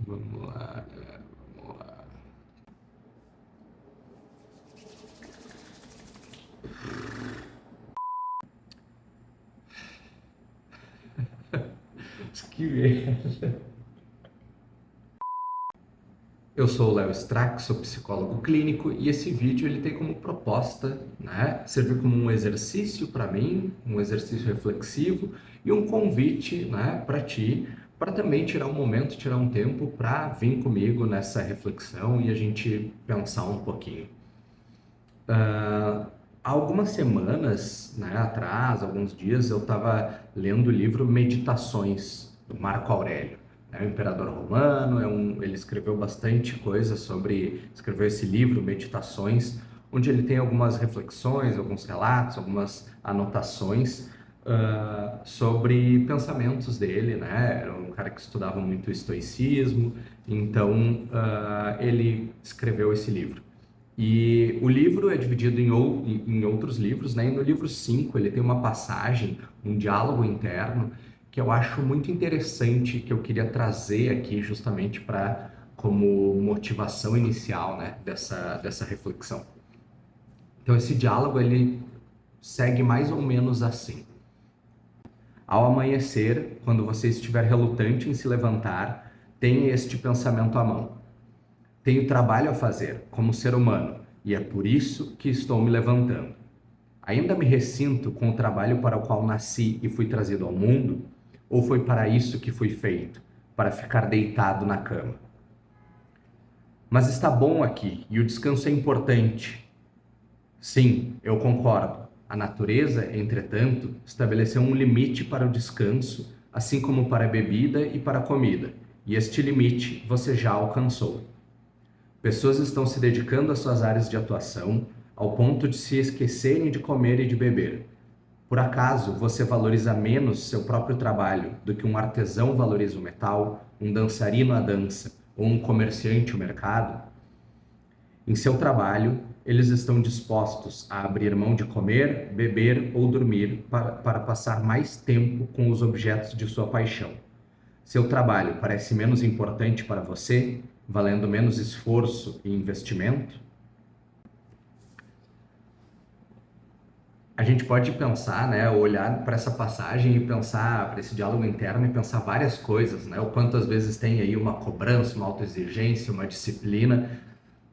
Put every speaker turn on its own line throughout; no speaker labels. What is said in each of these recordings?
Vamos lá, vamos lá. Que merda. Eu sou o Léo Strack, sou psicólogo clínico e esse vídeo ele tem como proposta, né, servir como um exercício para mim, um exercício reflexivo e um convite, né, para ti, para também tirar um momento, tirar um tempo para vir comigo nessa reflexão e a gente pensar um pouquinho. Há algumas semanas, né, atrás, alguns dias, eu estava lendo o livro Meditações, do Marco Aurélio. É um imperador romano, ele escreveu bastante coisa escreveu esse livro, Meditações, onde ele tem algumas reflexões, alguns relatos, algumas anotações sobre pensamentos dele, né? Era um cara que estudava muito estoicismo, então ele escreveu esse livro. E o livro é dividido em outros livros, né? E no livro 5 ele tem uma passagem, um diálogo interno, que eu acho muito interessante, que eu queria trazer aqui justamente para como motivação inicial, né, dessa reflexão. Então esse diálogo ele segue mais ou menos assim. Ao amanhecer, quando você estiver relutante em se levantar, tenha este pensamento à mão. Tenho trabalho a fazer, como ser humano, e é por isso que estou me levantando. Ainda me ressinto com o trabalho para o qual nasci e fui trazido ao mundo? Ou foi para isso que fui feito, para ficar deitado na cama? Mas está bom aqui e o descanso é importante. Sim, eu concordo. A natureza, entretanto, estabeleceu um limite para o descanso, assim como para a bebida e para a comida, e este limite você já alcançou. Pessoas estão se dedicando às suas áreas de atuação ao ponto de se esquecerem de comer e de beber. Por acaso você valoriza menos seu próprio trabalho do que um artesão valoriza o metal, um dançarino a dança ou um comerciante o mercado? Em seu trabalho, eles estão dispostos a abrir mão de comer, beber ou dormir para passar mais tempo com os objetos de sua paixão. Seu trabalho parece menos importante para você, valendo menos esforço e investimento? A gente pode pensar, né, olhar para essa passagem e pensar para esse diálogo interno e pensar várias coisas, né? O quanto às vezes tem aí uma cobrança, uma autoexigência, uma disciplina,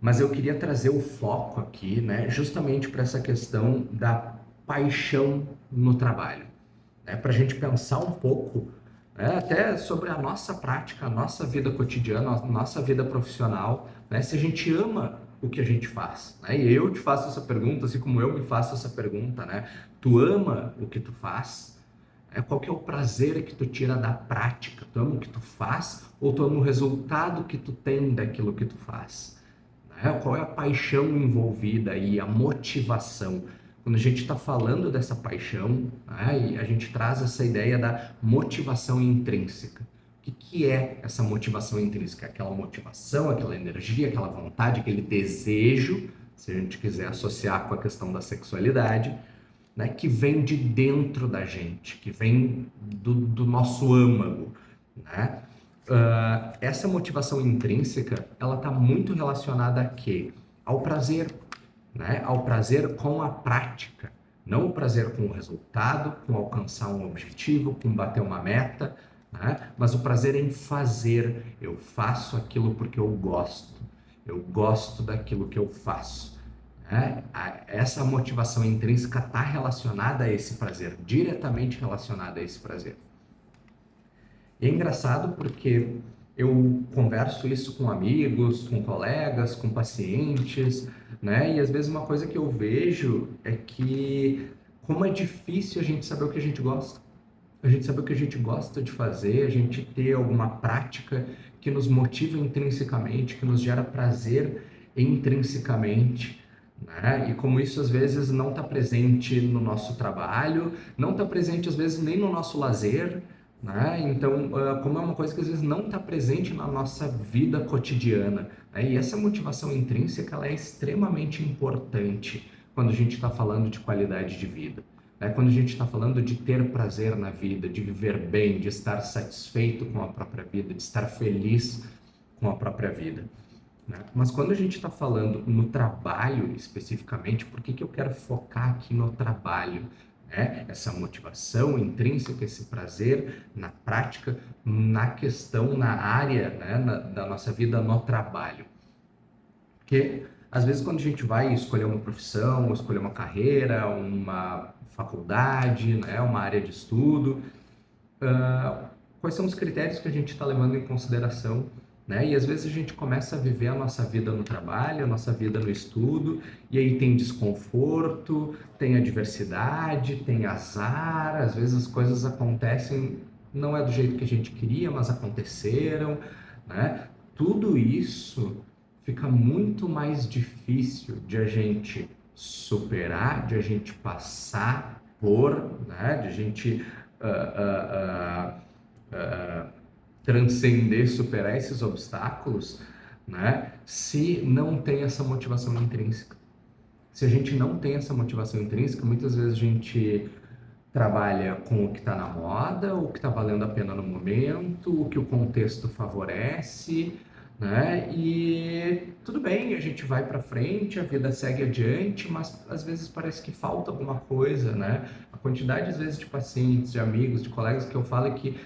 mas eu queria trazer o foco aqui, né, justamente para essa questão da paixão no trabalho, né? Para a gente pensar um pouco, né, até sobre a nossa prática, a nossa vida cotidiana, a nossa vida profissional, né? Se a gente ama o que a gente faz, né? E eu te faço essa pergunta, assim como eu me faço essa pergunta, né? Tu ama o que tu faz? Qual que é o prazer que tu tira da prática? Tu ama o que tu faz ou tu ama o resultado que tu tem daquilo que tu faz? Né? Qual é a paixão envolvida e a motivação? Quando a gente está falando dessa paixão, né, e a gente traz essa ideia da motivação intrínseca. O que é essa motivação intrínseca? Aquela motivação, aquela energia, aquela vontade, aquele desejo, se a gente quiser associar com a questão da sexualidade, né, que vem de dentro da gente, que vem do nosso âmago, né? Essa motivação intrínseca, ela está muito relacionada a quê? Ao prazer, né? Ao prazer com a prática, não o prazer com o resultado, com alcançar um objetivo, com bater uma meta, né? Mas o prazer em fazer. Eu faço aquilo porque eu gosto daquilo que eu faço. Né? Essa motivação intrínseca está relacionada a esse prazer, diretamente relacionada a esse prazer. E é engraçado porque eu converso isso com amigos, com colegas, com pacientes, né? E às vezes uma coisa que eu vejo é que como é difícil a gente saber o que a gente gosta. A gente saber o que a gente gosta de fazer, a gente ter alguma prática que nos motiva intrinsecamente, que nos gera prazer intrinsecamente, né? E como isso às vezes não está presente no nosso trabalho, não está presente às vezes nem no nosso lazer, né? Então, como é uma coisa que às vezes não está presente na nossa vida cotidiana, né? E essa motivação intrínseca ela é extremamente importante quando a gente está falando de qualidade de vida. Quando a gente está falando de ter prazer na vida, de viver bem, de estar satisfeito com a própria vida, de estar feliz, com a própria vida, né? Mas quando a gente está falando no trabalho especificamente, por que que eu quero focar aqui no trabalho? Né? Essa motivação intrínseca, esse prazer na prática, na questão, na área, né? Da nossa vida no trabalho. Porque às vezes quando a gente vai escolher uma profissão, escolher uma carreira, uma faculdade, né? Uma área de estudo, quais são os critérios que a gente está levando em consideração, né? E às vezes a gente começa a viver a nossa vida no trabalho, a nossa vida no estudo, e aí tem desconforto, tem adversidade, tem azar, às vezes as coisas acontecem, não é do jeito que a gente queria, mas aconteceram, né? Tudo isso fica muito mais difícil de a gente superar, de a gente passar por, né? De a gente ah, transcender, superar esses obstáculos, né? Se não tem essa motivação intrínseca. Se a gente não tem essa motivação intrínseca, muitas vezes a gente trabalha com o que está na moda, o que está valendo a pena no momento, o que o contexto favorece, né? E tudo bem, a gente vai para frente, a vida segue adiante, mas às vezes parece que falta alguma coisa, né? A quantidade, às vezes, de pacientes, de amigos, de colegas que eu falo é que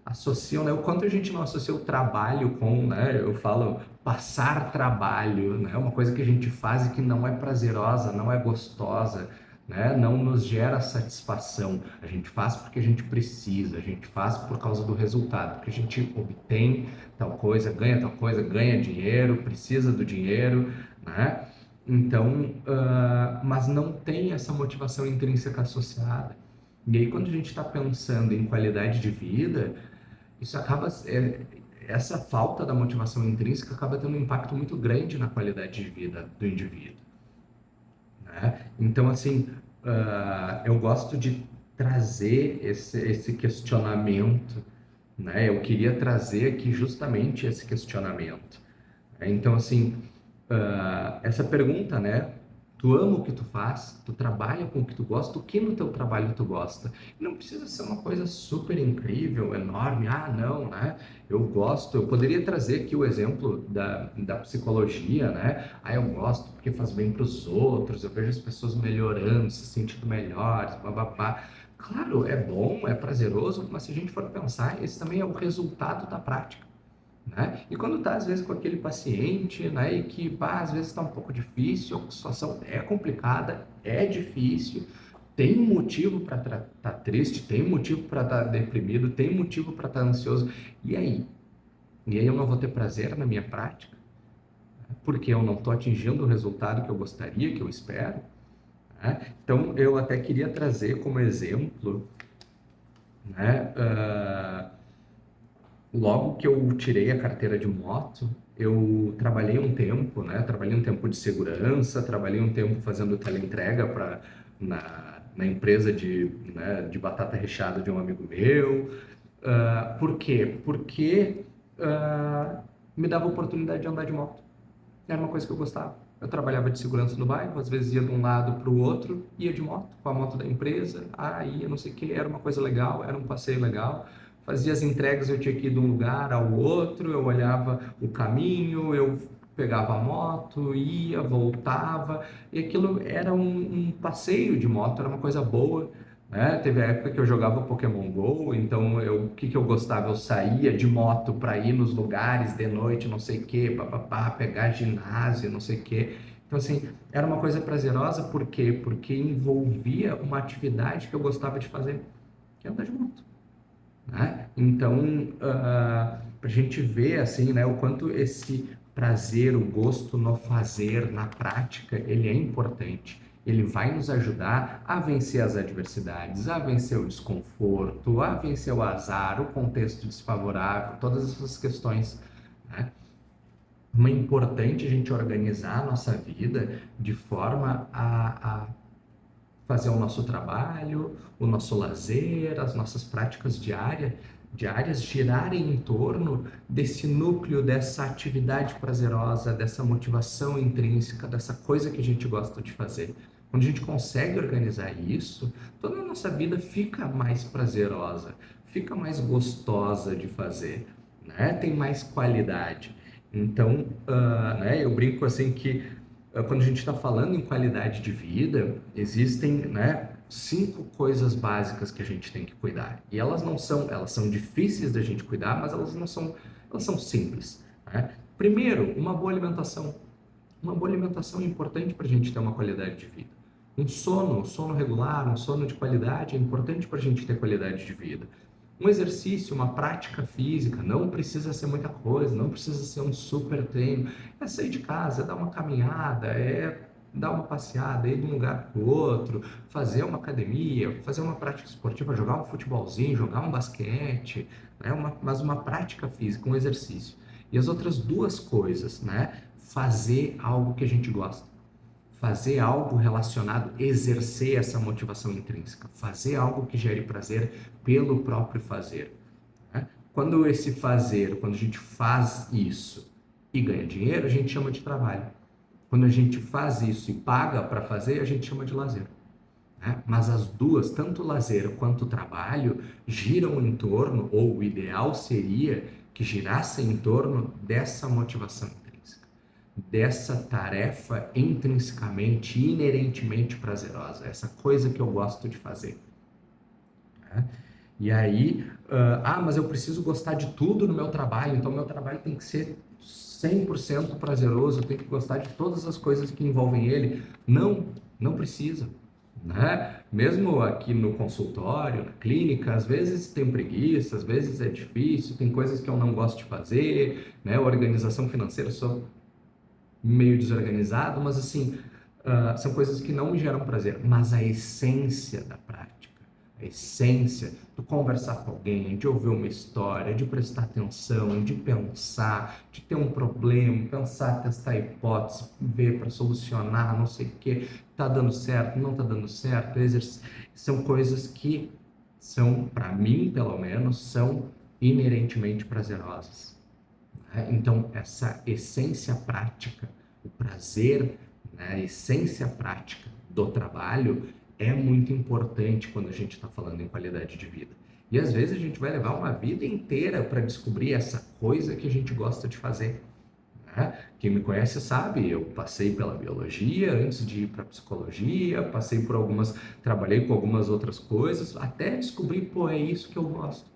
associam, né? O quanto a gente não associa o trabalho com, né? Eu falo passar trabalho, né? Uma coisa que a gente faz e que não é prazerosa, não é gostosa, né? Não nos gera satisfação. A gente faz porque a gente precisa, a gente faz por causa do resultado, porque a gente obtém tal coisa, ganha dinheiro, precisa do dinheiro, né? Então, mas não tem essa motivação intrínseca associada. E aí, quando a gente está pensando em qualidade de vida, isso acaba, essa falta da motivação intrínseca acaba tendo um impacto muito grande na qualidade de vida do indivíduo, né? Então, assim, eu gosto de trazer esse questionamento, né? Eu queria trazer aqui justamente esse questionamento. Então, assim, essa pergunta, né? Tu ama o que tu faz, tu trabalha com o que tu gosta, o que no teu trabalho tu gosta. E não precisa ser uma coisa super incrível, enorme, não, né? Eu gosto, eu poderia trazer aqui o exemplo da psicologia, né? Eu gosto porque faz bem para os outros, eu vejo as pessoas melhorando, se sentindo melhores, bababá. Claro, é bom, é prazeroso, mas se a gente for pensar, esse também é o resultado da prática, né? E quando está, às vezes, com aquele paciente, né, e que, às vezes está um pouco difícil, a situação é complicada, é difícil, tem motivo para estar triste, tem motivo para estar deprimido, tem motivo para estar ansioso. E aí? E aí eu não vou ter prazer na minha prática? Porque eu não estou atingindo o resultado que eu gostaria, que eu espero, né? Então, eu até queria trazer como exemplo, né, logo que eu tirei a carteira de moto, eu trabalhei um tempo, né? Trabalhei um tempo de segurança, trabalhei um tempo fazendo teleentrega na empresa de batata recheada de um amigo meu. Por quê? Porque me dava oportunidade de andar de moto. Era uma coisa que eu gostava. Eu trabalhava de segurança no bairro, às vezes ia de um lado para o outro, ia de moto, com a moto da empresa, ia não sei o que, era uma coisa legal, era um passeio legal. Fazia as entregas, eu tinha que ir de um lugar ao outro, eu olhava o caminho, eu pegava a moto, ia, voltava, e aquilo era um passeio de moto, era uma coisa boa, né? Teve a época que eu jogava Pokémon Go, então o que que eu gostava? Eu saía de moto para ir nos lugares de noite, não sei o que, papapá, pegar ginásio, não sei o que. Então, assim, era uma coisa prazerosa, por quê? Porque envolvia uma atividade que eu gostava de fazer, que é andar de moto, né? Então, para a gente ver, assim, né, o quanto esse prazer, o gosto no fazer, na prática, ele é importante. Ele vai nos ajudar a vencer as adversidades, a vencer o desconforto, a vencer o azar, o contexto desfavorável, todas essas questões, né? É importante a gente organizar a nossa vida de forma a fazer o nosso trabalho, o nosso lazer, as nossas práticas diárias girarem em torno desse núcleo, dessa atividade prazerosa, dessa motivação intrínseca, dessa coisa que a gente gosta de fazer. Quando a gente consegue organizar isso, toda a nossa vida fica mais prazerosa, fica mais gostosa de fazer, né? Tem mais qualidade. Então, né, eu brinco assim que quando a gente está falando em qualidade de vida, existem, né, 5 coisas básicas que a gente tem que cuidar. E elas são difíceis da gente cuidar, mas elas não são, elas são simples, né? Primeiro, uma boa alimentação. Uma boa alimentação é importante para a gente ter uma qualidade de vida. Um sono regular, um sono de qualidade é importante para a gente ter qualidade de vida. Um exercício, uma prática física, não precisa ser muita coisa, não precisa ser um super treino. É sair de casa, é dar uma caminhada, é dar uma passeada, ir de um lugar para o outro, fazer uma academia, fazer uma prática esportiva, jogar um futebolzinho, jogar um basquete, né? Mas uma prática física, um exercício. E as outras 2 coisas, né? Fazer algo que a gente gosta, fazer algo relacionado, exercer essa motivação intrínseca, fazer algo que gere prazer pelo próprio fazer, né? Quando a gente faz isso e ganha dinheiro, a gente chama de trabalho. Quando a gente faz isso e paga para fazer, a gente chama de lazer, né? Mas as duas, tanto o lazer quanto o trabalho, giram em torno, ou o ideal seria que girassem em torno dessa motivação intrínseca, dessa tarefa intrinsecamente, inerentemente prazerosa, essa coisa que eu gosto de fazer, né? E aí, mas eu preciso gostar de tudo no meu trabalho, então meu trabalho tem que ser 100% prazeroso, eu tenho que gostar de todas as coisas que envolvem ele. Não, não precisa, né? Mesmo aqui no consultório, na clínica, às vezes tem preguiça, às vezes é difícil, tem coisas que eu não gosto de fazer, né? Organização financeira, eu sou meio desorganizado, mas assim, são coisas que não me geram prazer, mas a essência da prática, a essência do conversar com alguém, de ouvir uma história, de prestar atenção, de pensar, de ter um problema, pensar, testar hipótese, ver para solucionar, não sei o que, tá dando certo, não tá dando certo, são coisas que são, para mim, pelo menos, são inerentemente prazerosas, né? Então, essa essência prática, o prazer, né, a essência prática do trabalho é muito importante quando a gente está falando em qualidade de vida. E às vezes a gente vai levar uma vida inteira para descobrir essa coisa que a gente gosta de fazer, né? Quem me conhece sabe, eu passei pela biologia antes de ir para psicologia, passei por trabalhei com algumas outras coisas, até descobrir, pô, é isso que eu gosto,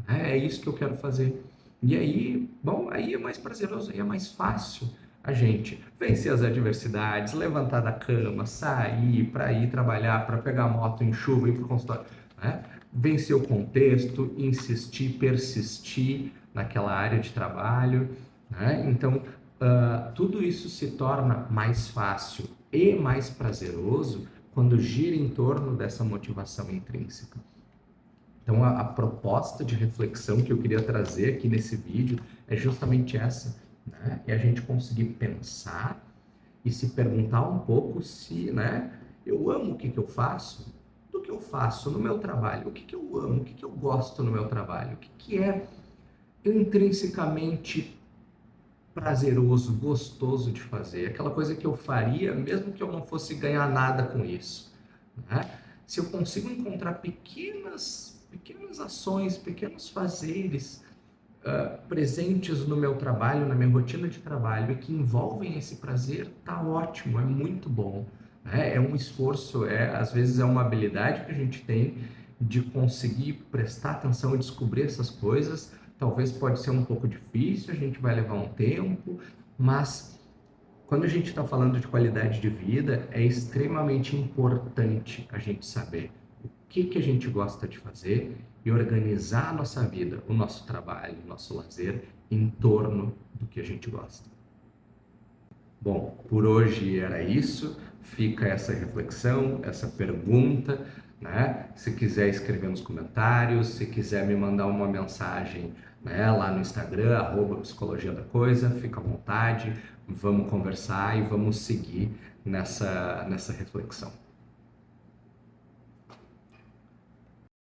é isso que eu quero fazer. E aí, bom, aí é mais prazeroso, aí é mais fácil a gente vencer as adversidades, levantar da cama, sair para ir trabalhar, para pegar a moto em chuva, ir para o consultório, né? Vencer o contexto, insistir, persistir naquela área de trabalho, né? Então, tudo isso se torna mais fácil e mais prazeroso quando gira em torno dessa motivação intrínseca. Então, a proposta de reflexão que eu queria trazer aqui nesse vídeo é justamente essa, né? É a gente conseguir pensar e se perguntar um pouco se, né, eu amo o que que eu faço, do que eu faço no meu trabalho, o que que eu amo, o que que eu gosto no meu trabalho, o que que é intrinsecamente prazeroso, gostoso de fazer, aquela coisa que eu faria mesmo que eu não fosse ganhar nada com isso, né? Se eu consigo encontrar pequenas ações, pequenos fazeres presentes no meu trabalho, na minha rotina de trabalho e que envolvem esse prazer, tá ótimo, é muito bom, né? É um esforço, às vezes é uma habilidade que a gente tem de conseguir prestar atenção e descobrir essas coisas. Talvez pode ser um pouco difícil, a gente vai levar um tempo, mas quando a gente está falando de qualidade de vida, é extremamente importante a gente saber o que que a gente gosta de fazer e organizar a nossa vida, o nosso trabalho, o nosso lazer em torno do que a gente gosta. Bom, por hoje era isso. Fica essa reflexão, essa pergunta, né? Se quiser escrever nos comentários, se quiser me mandar uma mensagem, né, lá no Instagram, @psicologia da coisa, fica à vontade. Vamos conversar e vamos seguir nessa reflexão.